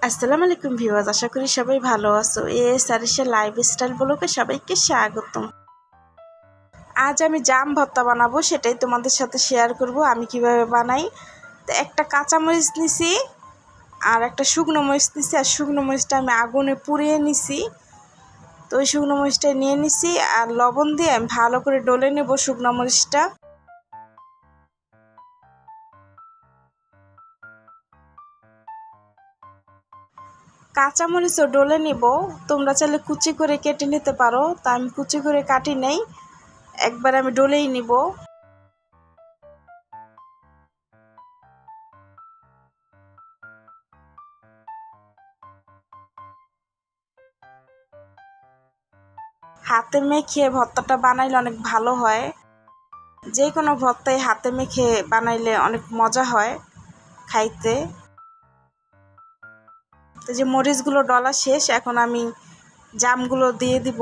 আসসালামু আলাইকুম ভিউয়ার্স, আশা করি সবাই ভালো আছো। সারিসা লাইফস্টাইল ব্লগে সবাইকে স্বাগতম। আজ আমি জাম ভর্তা বানাবো, সেটাই তোমাদের সাথে শেয়ার করব আমি কিভাবে বানাই। তো একটা কাঁচামরিচ নিছি আর একটা শুকনো মরিচ নিছি, আর শুকনো মরিচটা আমি আগুনে পুড়িয়ে নিছি। তো ওই শুকনো মরিচটা নিয়ে নিছি আর লবণ দিয়ে আমি ভালো করে ডলে নেব শুকনো মরিচটা। কাঁচামরিচও ডলে নিব, তোমরা চাইলে কুচি করে কেটে নিতে পারো, তা আমি কুচি করে কাটি নেই, একবার আমি ডলেই নিব। হাতে মেখে ভর্তাটা বানাইলে অনেক ভালো হয়। যে কোনো ভর্তাই হাতে মেখে বানাইলে অনেক মজা হয় খাইতে। তো যে মরিচগুলো ডলা শেষ, এখন আমি জামগুলো দিয়ে দিব।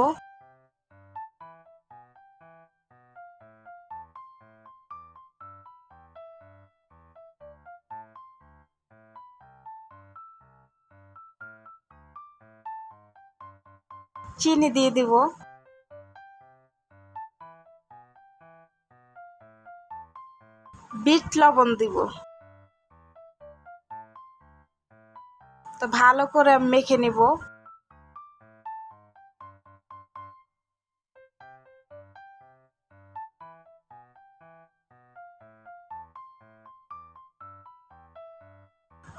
চিনি দিয়ে দিব। বিট লবণ দিব। তো ভালো করে আমি মেখে নিব।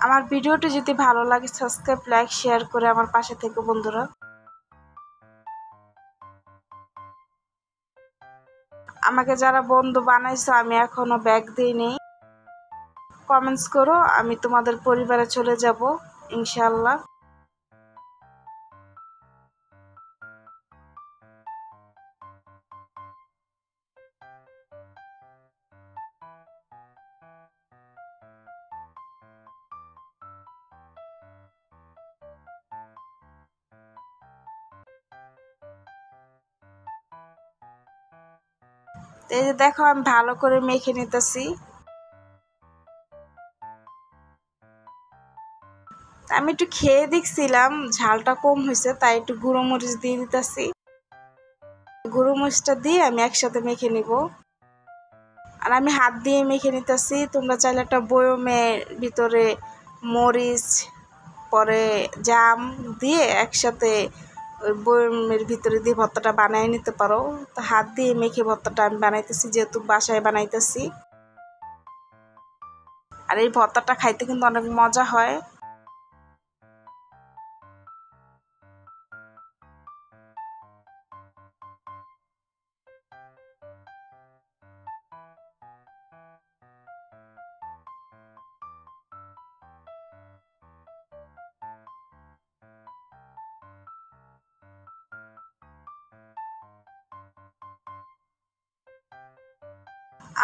আমার ভিডিওটি যদি ভালো লাগে সাবস্ক্রাইব, লাইক, শেয়ার করে আমার পাশে থেকে বন্ধুরা। আমাকে যারা বন্ধু বানাইছো আমি এখনো ব্যাগ দিইনি, কমেন্টস করো, আমি তোমাদের পরিবারে চলে যাব ইনশাআল্লাহ। এই যে দেখো আমি ভালো করে মেখে নিতেছি। আমি একটু খেয়ে দেখছিলাম ঝালটা কম হয়েছে, তাই একটু গুঁড়ো মরিচ দিয়ে দিতেছি। গুঁড়ো মরিচটা দিয়ে আমি একসাথে মেখে নিব। আর আমি হাত দিয়ে মেখে নিতেছি, তোমরা চাইলে একটা বয়মের ভিতরে মরিচ পরে জাম দিয়ে একসাথে ওই বয়মের ভিতরে দিয়ে ভর্তাটা বানিয়ে নিতে পারো। তো হাত দিয়ে মেখে ভর্তাটা আমি বানাইতেছি, যেহেতু বাসায় বানাইতেছি। আর এই ভর্তাটা খাইতে কিন্তু অনেক মজা হয়।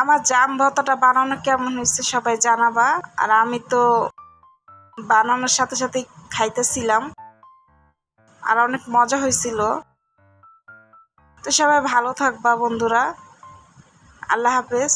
আমার জাম ভর্তাটা বানানো কেমন হয়েছে সবাই জানাবা। আর আমি তো বানানোর সাথে সাথে খাইতেছিলাম, আর অনেক মজা হয়েছিল। তো সবাই ভালো থাকবা বন্ধুরা, আল্লাহ হাফেজ।